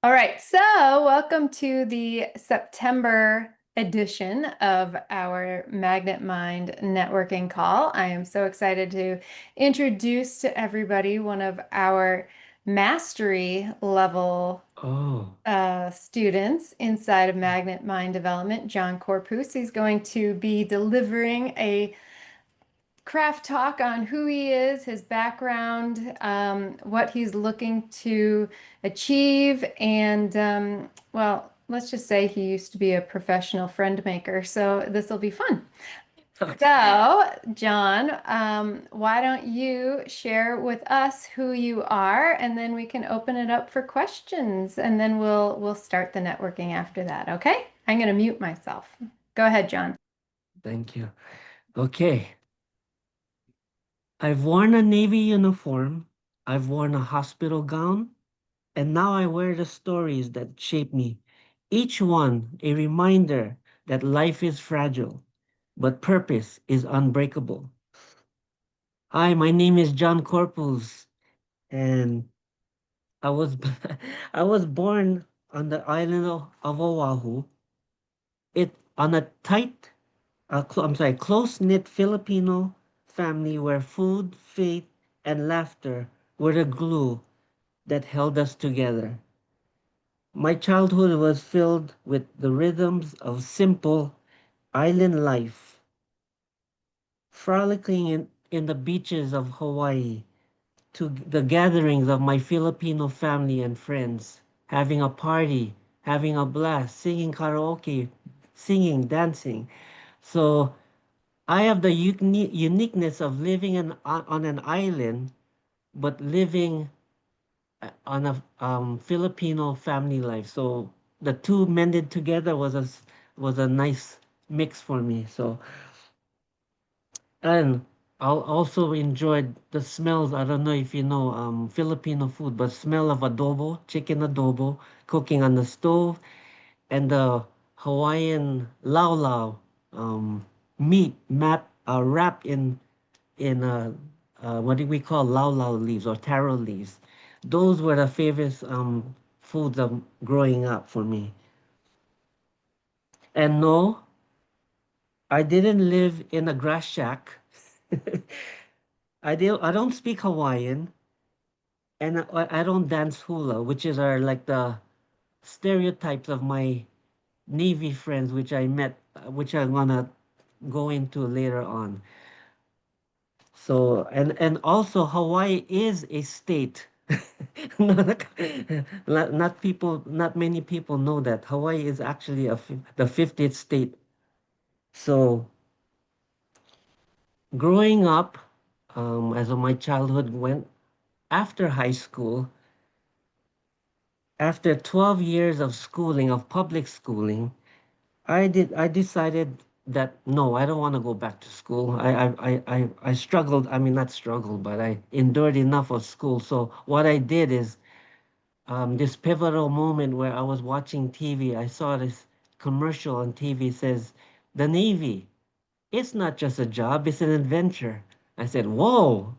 All right, so welcome to the September edition of our Magnet Mind networking call. I am so excited to introduce to everybody one of our mastery level Oh, students inside of Magnet Mind Development, John Corpuz. He's going to be delivering a craft talk on who he is, his background, what he's looking to achieve, and well, let's just say he used to be a professional friend maker, so this will be fun. okay. So, John, why don't you share with us who you are, and then we can open it up for questions, and then we'll start the networking after that, okay? I'm going to mute myself. Go ahead, John. Thank you. Okay. I've worn a Navy uniform. I've worn a hospital gown. And now I wear the stories that shape me. Each one a reminder that life is fragile, but purpose is unbreakable. Hi, my name is John Corpuz, and I was I was born on the island of Oahu. It on a tight I'm sorry, close-knit Filipino family where food, faith, and laughter were the glue that held us together. My childhood was filled with the rhythms of simple island life, frolicking in the beaches of Hawaii, to the gatherings of my Filipino family and friends, having a party, having a blast, singing karaoke, singing, dancing. So I have the uniqueness of living on an island, but living on a Filipino family life. So the two mended together was a nice mix for me. So and I also enjoyed the smells. I don't know if you know Filipino food, but smell of adobo, chicken adobo, cooking on the stove, and the Hawaiian lau lau meat wrapped in what do we call lau lau leaves or taro leaves. Those were the favorite foods of growing up for me. And no, I didn't live in a grass shack. I don't speak Hawaiian, and I don't dance hula, which is our like the stereotypes of my Navy friends, which I met, which I'm gonna go into later on. So, and also Hawaii is a state. Not, not many people know that Hawaii is actually the 50th state. So, growing up, as my childhood went after high school, after 12 years of schooling, of public schooling, I decided that no, I don't want to go back to school. I struggled. I mean, not struggled, but I endured enough of school. So what I did is this pivotal moment where I was watching TV. I saw this commercial on TV says, "The Navy, it's not just a job, it's an adventure." I said, "Whoa,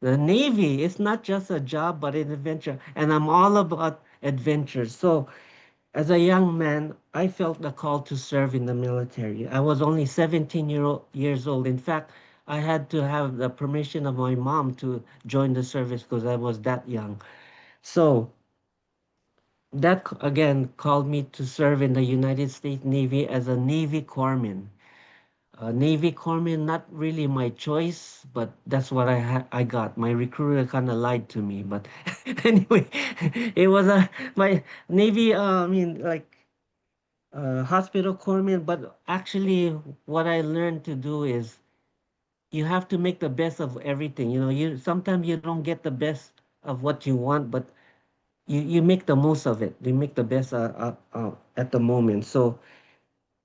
the Navy, it's not just a job, but an adventure." And I'm all about adventures. So as a young man, I felt the call to serve in the military. I was only 17 years old. In fact, I had to have the permission of my mom to join the service because I was that young. So that again called me to serve in the United States Navy as a Navy corpsman. Navy corpsman, not really my choice, but that's what I got. My recruiter kind of lied to me, but anyway, it was a my Navy. I mean, like hospital corpsman, but actually what I learned to do is you have to make the best of everything. You know, you sometimes you don't get the best of what you want, but you make the most of it. You make the best at the moment. So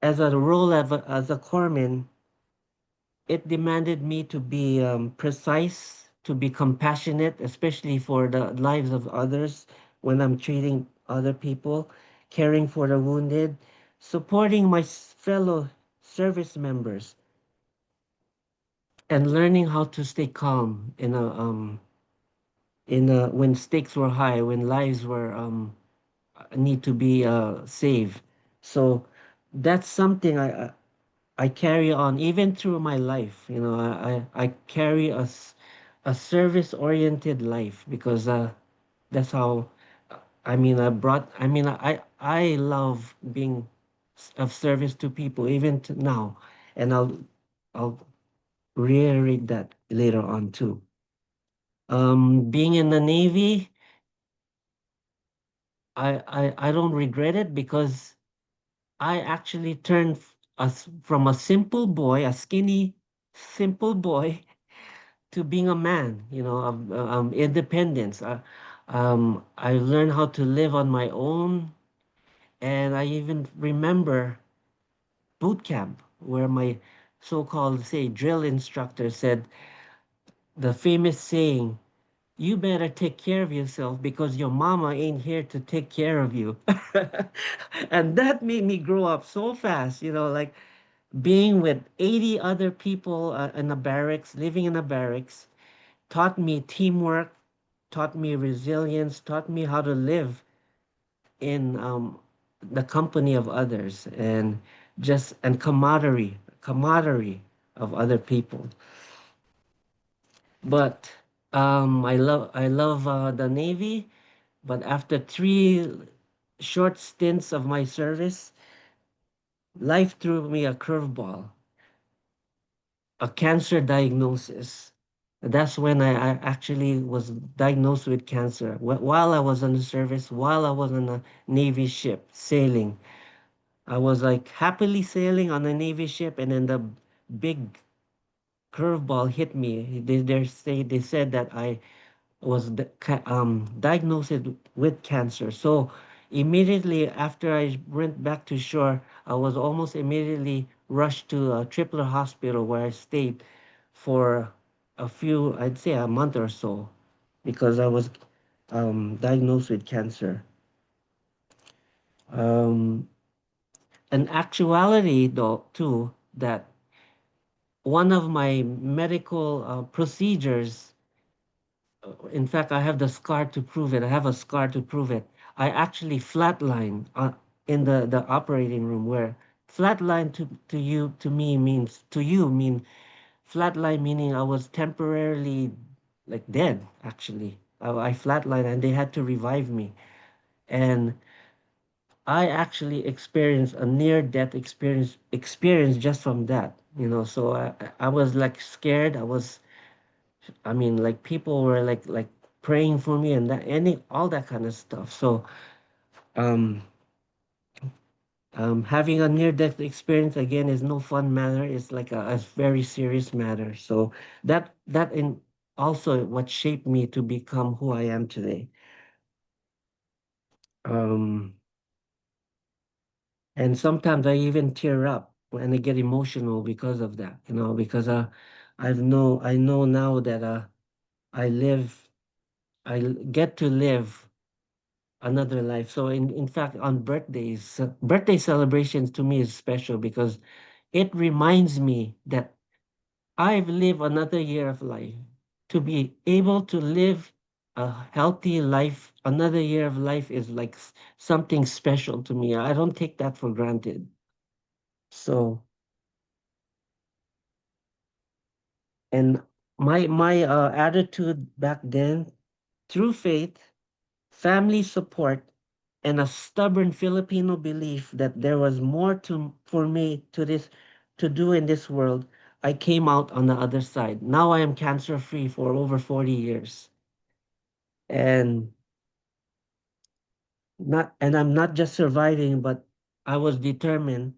as a role as a corpsman, it demanded me to be precise, to be compassionate, especially for the lives of others when I'm treating other people, caring for the wounded, supporting my fellow service members, and learning how to stay calm in a when stakes were high, when lives were need to be saved. So that's something I carry on even through my life. You know, I carry a service-oriented life because that's how I mean I love being of service to people even to now, and I'll reiterate that later on too. Being in the Navy, I don't regret it because I actually turned from a simple boy, a skinny, simple boy, to being a man, you know, independence. I learned how to live on my own, and I even remember boot camp where my so-called, say, drill instructor said the famous saying, "You better take care of yourself because your mama ain't here to take care of you." And that made me grow up so fast, you know, like being with 80 other people in a barracks, living in a barracks, taught me teamwork, taught me resilience, taught me how to live in the company of others and camaraderie of other people. But I love the Navy. But after 3 short stints of my service, life threw me a curveball, a cancer diagnosis. That's when I actually was diagnosed with cancer. While I was on the service, while I was on a Navy ship sailing, I was like happily sailing on a Navy ship, and then the big curveball hit me. They said that I was diagnosed with cancer. So immediately after I went back to shore, I was almost immediately rushed to a Tripler hospital where I stayed for I'd say a month or so, because I was diagnosed with cancer. Um, an actuality, though, too, that one of my medical procedures, in fact, I have the scar to prove it. I have a scar to prove it. I actually flatline in the operating room, where flatline to me means to you mean flatline, meaning I was temporarily like dead. Actually, I flatlined and they had to revive me, and I actually experienced a near death experience just from that. You know, so I was like scared. I mean, like people were like praying for me and that any all that kind of stuff. So um having a near death experience again is no fun matter. It's like a very serious matter. So that in also what shaped me to become who I am today. Um and sometimes I even tear up and I get emotional because of that, you know, because I know now that I live get to live another life. So in fact, on birthdays, birthday celebrations to me is special because it reminds me that I've lived another year of life. To be able to live a healthy life, another year of life is like something special to me. I don't take that for granted. So, and my attitude back then, through faith, family support, and a stubborn Filipino belief that there was more to for me to do in this world, I came out on the other side. Now I am cancer free for over 40 years. And I'm not just surviving, but I was determined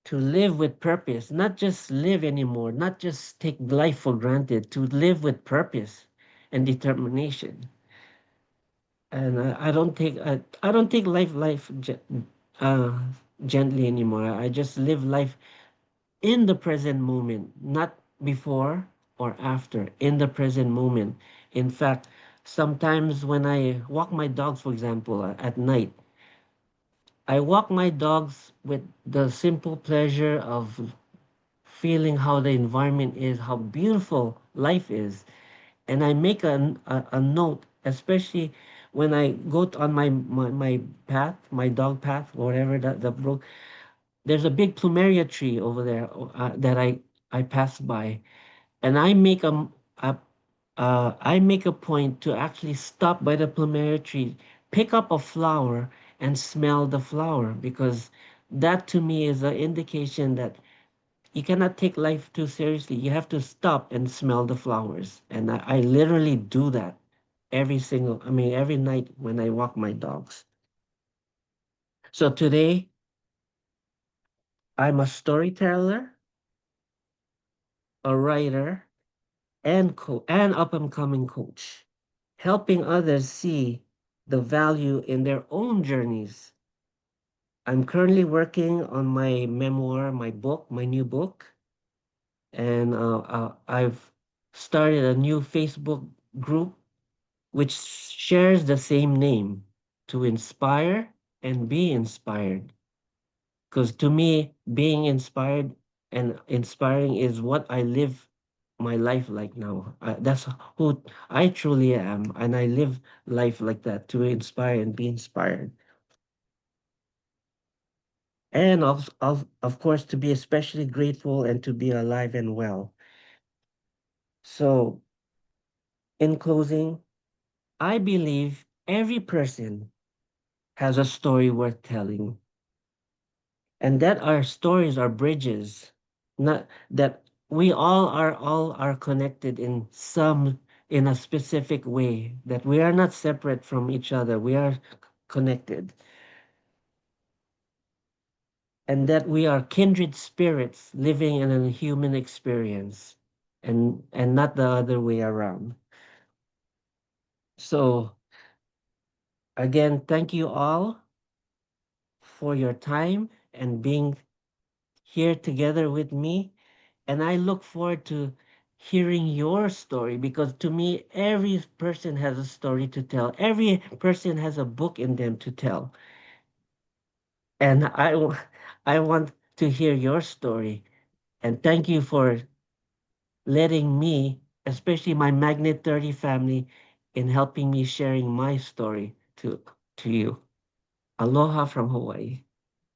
to live with purpose, not just live anymore, not just take life for granted, to live with purpose and determination. And I don't take uh, gently anymore. I just live life in the present moment, not before or after, in the present moment. In fact, sometimes when I walk my dogs, for example, at night, I walk my dogs with the simple pleasure of feeling how the environment is, how beautiful life is. And I make a note, especially when I go on my path, my dog path, whatever the brook, there's a big plumeria tree over there that I pass by, and a I make a point to actually stop by the plumeria tree, pick up a flower, and smell the flower because that to me is an indication that you cannot take life too seriously. You have to stop and smell the flowers, and I literally do that I mean, every night when I walk my dogs. So today, I'm a storyteller, a writer, and up and coming coach, helping others see the value in their own journeys. I'm currently working on my memoir, my book, my new book, and I've started a new Facebook group which shares the same name, to inspire and be inspired. Because to me, being inspired and inspiring is what I live my life like now. That's who I truly am, and I live life like that, to inspire and be inspired. And of course, to be especially grateful and to be alive and well. So, in closing, I believe every person has a story worth telling, and that our stories are bridges, not that we all are connected in some in a specific way, that we are not separate from each other, we are connected, and that we are kindred spirits living in a human experience, and not the other way around. So again, thank you all for your time and being here together with me. And I look forward to hearing your story, because to me, every person has a story to tell. Every person has a book in them to tell. And I want to hear your story. And thank you for letting me, especially my Magnet 30 family, in helping me sharing my story to you. Aloha from Hawaii.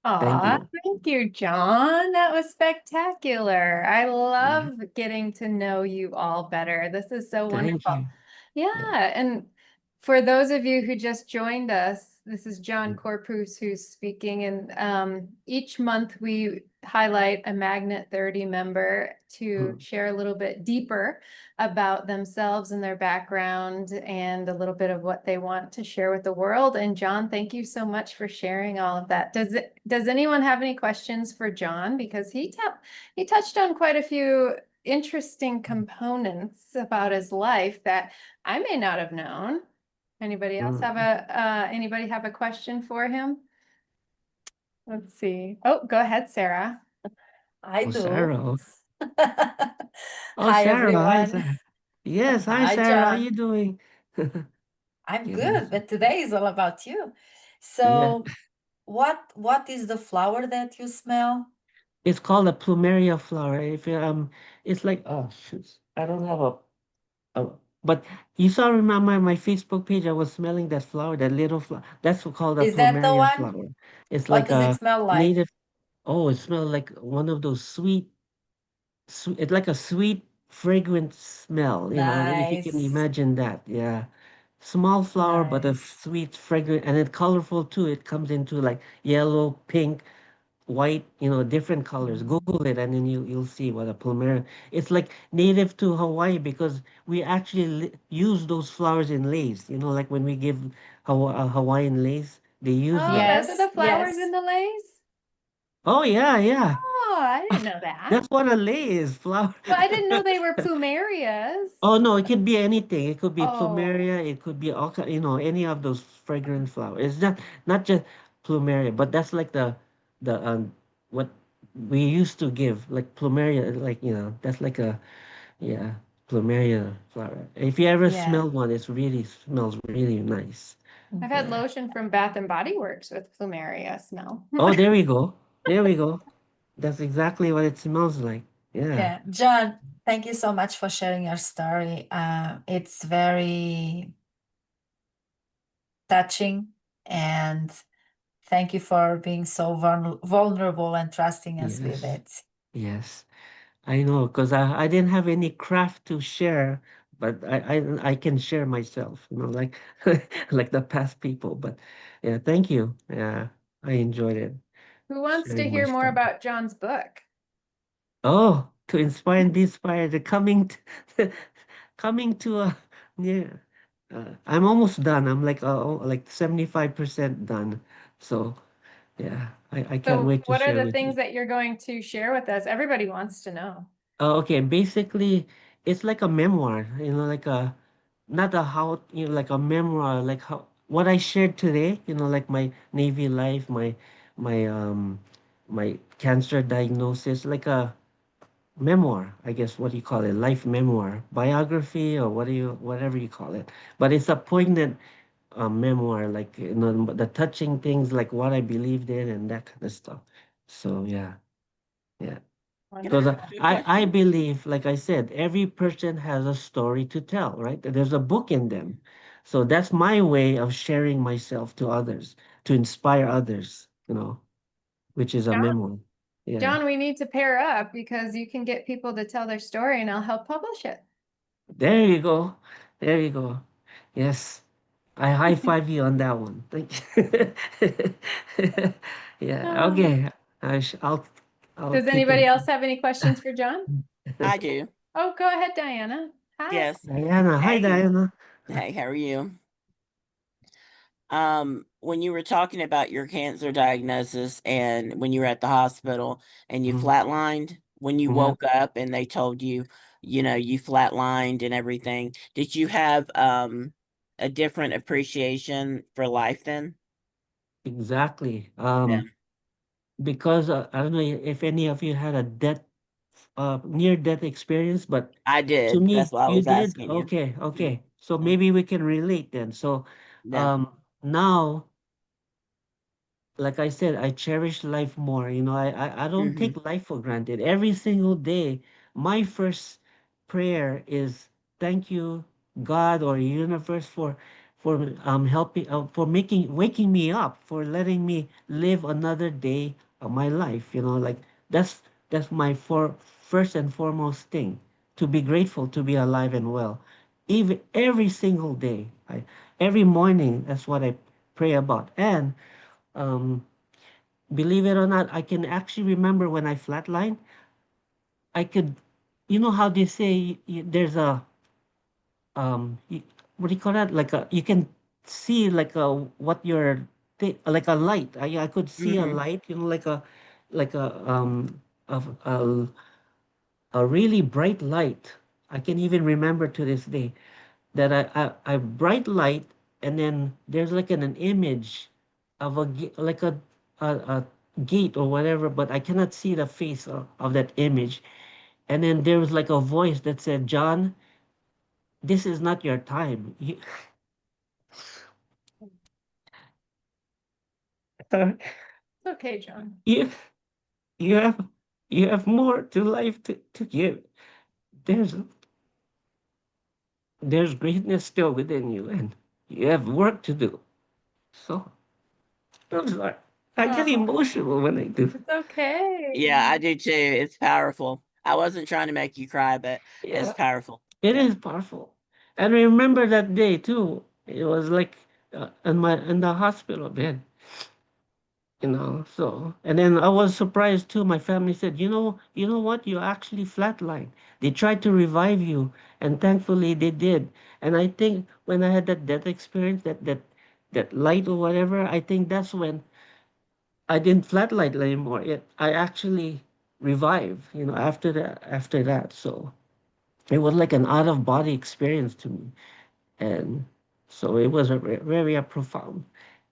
Thank Aw, you. thank you, John. That was spectacular. I Yeah. love getting to know you all better. This is so Thank wonderful. you. Yeah. Yeah, and for those of you who just joined us, this is John Mm, Corpuz who's speaking, and each month we highlight a Magnet 30 member to mm, share a little bit deeper about themselves and their background and a little bit of what they want to share with the world. And John, thank you so much for sharing all of that. Does anyone have any questions for John? Because he touched on quite a few interesting components about his life that I may not have known. mm. Anybody have a question for him? Let's see. Oh, go ahead, Sarah. I Oh, do. Sarah. Oh, Hi, Sarah. Hi, everyone. Sarah. Yes, hi, Hi, Sarah. How you John. doing? I'm good, Yes. but today is all about you. Yeah. So, what is the flower that you smell? It's called a plumeria flower. If you, it's like, oh shoot, I don't have a but you saw, remember my Facebook page, I was smelling that flower, that little flower. That's called a Is that the plumeria one? flower. It's What like does it a smell like? native. Oh, it smells like one of those sweet, it's like a sweet, fragrant smell, if you can Nice, imagine that. Yeah. Small flower, but a nice. sweet, fragrant, and it's colorful too. It comes into like yellow, pink, white, different colors. Mm. Google it, and then you'll see what a plumeria. It's like native to Hawaii because we actually use those flowers in lace. Like when we give Hawaiian lace, they use Oh, that. those are Yes, the flowers in yes. the lace? Oh yeah, yeah. Oh, I didn't know that. That's what a lei is, flower. But I didn't know they were plumerias. Oh no, it could be anything. It could be Oh, plumeria. It could be any of those fragrant flowers. It's not just plumeria, but that's like the what we used to give, like plumeria, like that's like a, yeah, plumeria flower. If you ever Yeah, smell one, it really smells really nice. I've had Yeah. lotion from Bath and Body Works with plumeria smell. Oh, there we go. There we go. That's exactly what it smells like. Yeah. yeah. John, thank you so much for sharing your story. It's very touching, and thank you for being so vulnerable and trusting us with Yes. it. Yes. I know, because I didn't have any craft to share, but I can share myself, like like the past people. But yeah, thank you. Yeah, I enjoyed it, Who wants to sharing my hear more story. about John's book? Oh, to inspire and be inspired, coming to a yeah. I'm almost done. I'm like 75% done. So yeah, I can't So, wait to what are share the with things you. that you're going to share with us? Everybody wants to know. Oh, okay, basically, it's like a memoir, like not a how, like a memoir, like how what I shared today, like my Navy life, my my cancer diagnosis, like a memoir, I guess what do you call it, life memoir, biography, or whatever you call it. But it's a poignant memoir, like the touching things, like what I believed in and that kind of stuff. So yeah, yeah. Can I Because Wonderful. ask you a I question? believe, like I said, every person has a story to tell, right? There's a book in them. So that's my way of sharing myself to others, to inspire others, which is a John, memoir. Yeah. John, we need to pair up because you can get people to tell their story and I'll help publish it. There you go. There you go. Yes. I high five you on that one. Thank you. Yeah. Ah. Okay. I'll Does keep anybody it. else have any questions for John? I do. Oh, go ahead, Diana. Hi. Yes. Diana. Hi, Hey. Diana. Hey, how are you? When you were talking about your cancer diagnosis and when you were at the hospital and you Mhm. flatlined, when you Yeah, woke up and they told you, you flatlined and everything, did you have a different appreciation for life then? exactly. Yeah. Because I don't know if any of you had a near death experience, but I to did. That's me, why I you was did. asking you. Okay, Mm, okay. So mm, maybe we can relate then. So, yeah. now, like I said, I cherish life more. I don't Hmm. take life for granted. Every single day, my first prayer is thank you, God or universe, for helping for making waking me up, for letting me live another day of my life. Like that's that's my first and foremost thing. To be grateful to be alive and well. Even every single day. Every morning, that's what I pray about. And um, believe it or not, I can actually remember when I flatlined. I could, how they say there's what do you call that? Like you can see like what your like a light. I could see a Hmm. light, like a really bright light. I can even remember to this day that I bright light, and then there's like an image of like a gate or whatever, but I cannot see the face of that image. And then there was like a voice that said, John, this is not your time. It's okay, John. You you have you have more to life to give. There's there's greatness still within you, and you have work to do. So I'm sorry. I get Oh, emotional when I do. it's okay. Yeah, I do too. It's powerful. I wasn't trying to make you cry, but it's Yeah, powerful. it Yeah. is powerful. And I remember that day too. It was like in the hospital bed, So, and then I was surprised too. My family said, you know what? You actually flatlined. They tried to revive you, and thankfully they did. And I think when I had that death experience, that light or whatever, I think that's when I didn't flatline anymore. I actually revived, after that. So it was like an out of body experience to me. And so it was a very a profound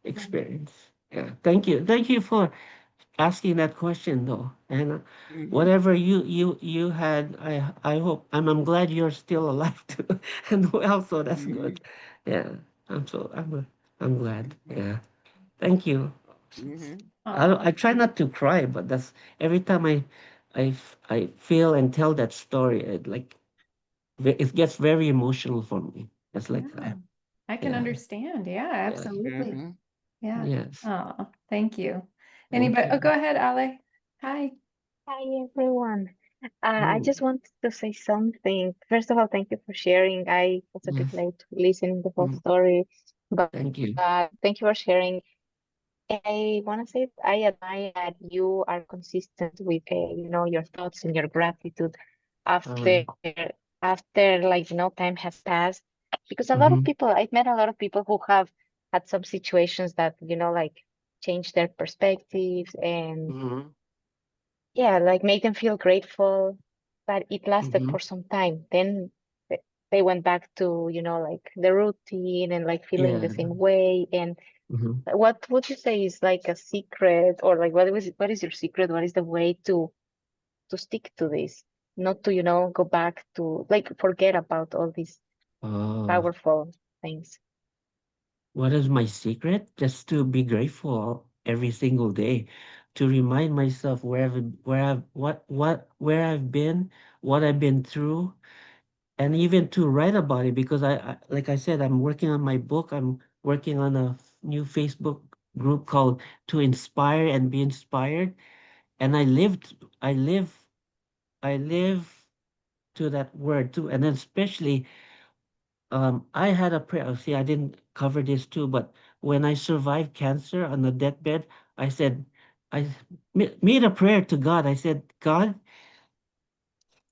experience. Yeah. Thank you for asking that question though. And Hmm. whatever you had, I hope I'm glad you're still alive too and well. So that's Hmm. good. Yeah. I'm glad. Yeah. Thank you. Hmm. I Oh, try not to cry, but that's every time I feel and tell that story, it gets very emotional for me. It's like yeah. I can Yeah. understand. Yeah, Yes. absolutely. Hmm. Yeah. Yes. Oh, thank you. Thank Anybody? Oh, you. go ahead, Ale. Hi. Hi everyone. I Oh, just wanted to say something. First of all, thank you for sharing. I was a bit yes. late listening the whole Mm, story, but thank you. thank you for sharing. I want to say that I admire that you are consistent with, your thoughts and your gratitude Uh, after after time has passed. Because a lot of mm-hmm, people, I've met a lot of people who have had some situations that, change their perspectives and mm-hmm, yeah, like make them feel grateful, but it lasted mm-hmm. for some time. Then they went back to, the routine and like feeling the Yeah. same way. And Mm-hmm. what would you say is like a secret or like what is your secret? What is the way to stick to this? Not to, go back to like forget about all these Oh, powerful things. what is my secret? Just to be grateful every single day, to remind myself where I've been, what I've been through, and even to write about it because like I said, I'm working on my book. I'm working on a new Facebook group called To Inspire and Be Inspired. And I live, I live to that word too. And then especially, I had a prayer. See, I didn't cover this too, but when I survived cancer on the deathbed, I said, I made a prayer to God. I said, God,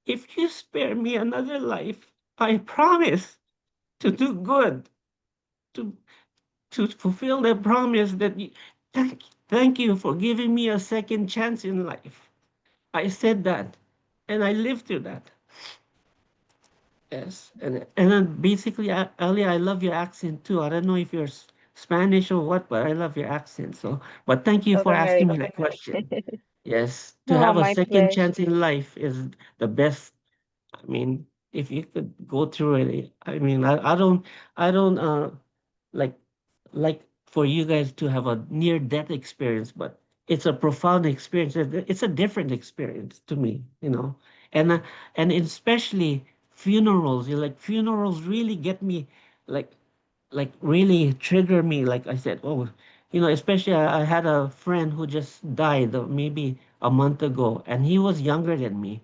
if you spare me another life, I promise to do good, to to fulfill the promise that you, thank you for giving me a second chance in life. I said that, and I lived through that. Yes, and then basically, Ali, I love your accent too. I don't know if you're Spanish or what, but I love your accent. So, but thank you South for asking me America. that question. Yes, to No, have a my second pleasure. chance in life is the best. I mean, if you could go through it, I mean, I don't, like, like for you guys to have a near death experience, but it's a profound experience. It's a different experience to me, and and especially funerals. Like funerals really get me, like, really trigger me. Like I said, oh, especially I had a friend who just died maybe a month ago, and he was younger than me.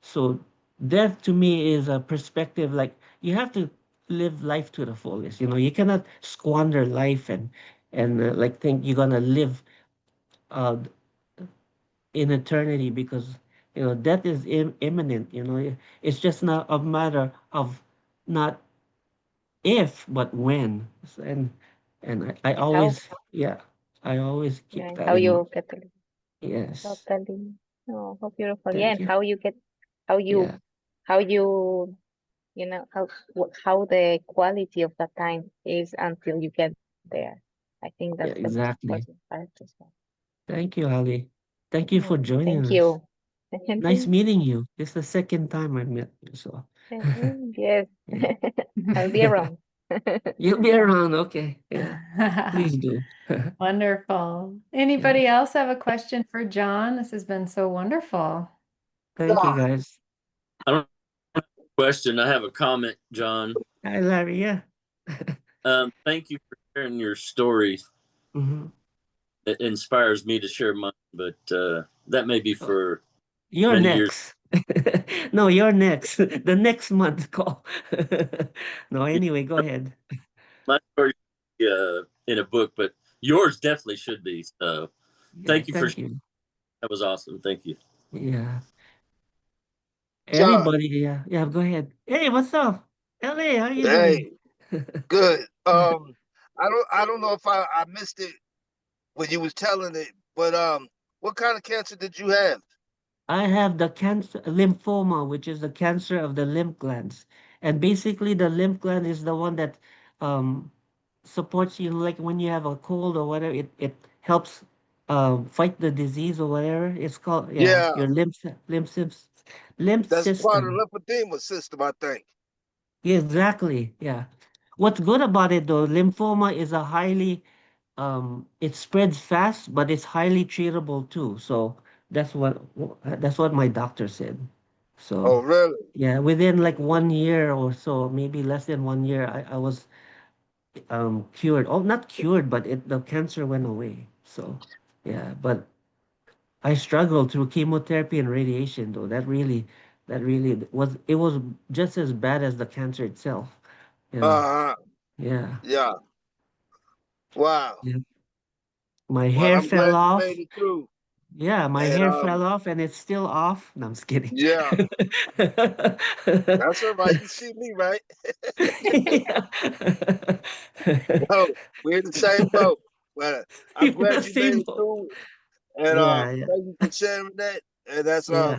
So death to me is a perspective like you have to live life to the fullest. You cannot squander life and like think you're gonna live uh in eternity because death is imminent. It's just not a matter of not if but when. And I And how, always, yeah, I always yeah, keep and that how in mind. you get to live. Yes, Totally. Oh, how beautiful. Yeah, thank and you. how you get, how you, Yeah, how you, how the quality of that time is until you get there. I think that's the yeah, most exactly. important part as well. Thank you, Ali. Thank you for Oh, joining thank us. you. And Nice thank meeting you. This is the second time I met you, so yes, yeah. I'll be around. You'll be around, okay? Yeah, please do. Wonderful. Yeah. Anybody else have a question for John? This has been so wonderful. Thank you, Yeah. guys. I don't have a question. I have a comment, John. Hi, Larry. Yeah. Thank you for sharing your story. hmm It inspires me to share mine, but that may be Oh, for you're many years. next. No, you're next. The next month call. No, anyway, go ahead. My story in a book, but yours definitely should be. So Yeah, thank you for thank you. that was awesome. Thank you. Yeah. John, Everybody, yeah. Yeah, go ahead. Hey, what's up? LA, how you doing? hey, good. I don't know if I missed it when you was telling it, but what kind of cancer did you have? I have the cancer lymphoma, which is the cancer of the lymph glands. And basically the lymph gland is the one that um supports you like when you have a cold or whatever, it helps fight the disease or whatever. It's called, yeah, Yeah, your lymph that's part of system. the lymphedema system, I think. Yeah, exactly. Yeah. What's good about it though, lymphoma is a highly it spreads fast, but it's highly treatable too. So that's what my doctor said. Oh, So really? yeah, within like 1 year or so, maybe less than 1 year, I was cured. Oh, not cured, but the cancer went away. So yeah, but I struggled through chemotherapy and radiation though. That really was, it was just as bad as the cancer itself. Yeah. Uh-huh. Yeah. Yeah. Wow. Yeah. My Well, hair I'm fell glad you made off. it through. Yeah, my And hair fell off and it's still off. No, I'm just kidding. yeah, that's all right. You see me, right? Yeah. No, we're in the same boat. But I'm You're the glad you made same it boat. through. And Yeah, yeah, thank you for sharing that. And that's yeah.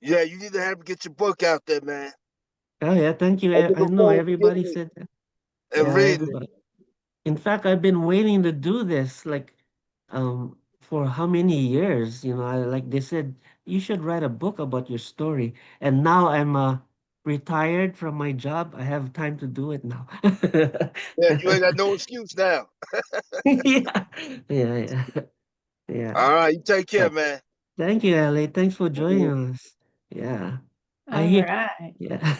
yeah, you need to have get your book out there, man. Oh yeah, thank you. I'm I looking know forward to everybody getting it said that. and Yeah, reading it. everybody. In fact, I've been waiting to do this like for how many years? Like they said, you should write a book about your story. And now I'm retired from my job. I have time to do it now. Yeah, you ain't got no excuse now. Yeah. Yeah, yeah. Yeah. All right, you take care, But man. thank you, Ellie. Thanks for Mhm. joining us. Yeah. I All hear right. yeah.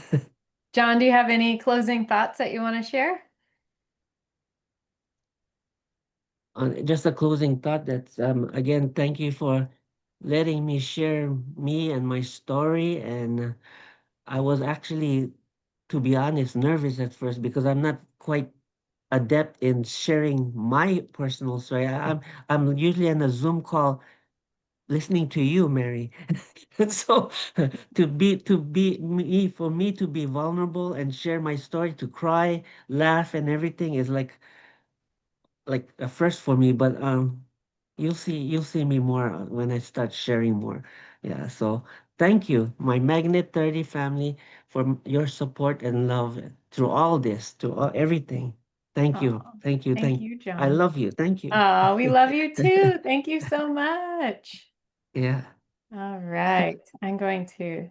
John, do you have any closing thoughts that you want to share? Just a closing thought that again, thank you for letting me share me and my story. And I was actually, to be honest, nervous at first because I'm not quite adept in sharing my personal story. I'm usually on a Zoom call listening to you, Mary. And so to be me, for me to be vulnerable and share my story, to cry, laugh, and everything is like a first for me. But you'll see me more when I start sharing more. Yeah. So thank you, my Magnet 30 family, for your support and love through all this, to everything. Thank Oh, you. Thank you. thank you, I John. love you. Thank you. Oh, we love you too. Thank you so much. Yeah. All right. I'm going to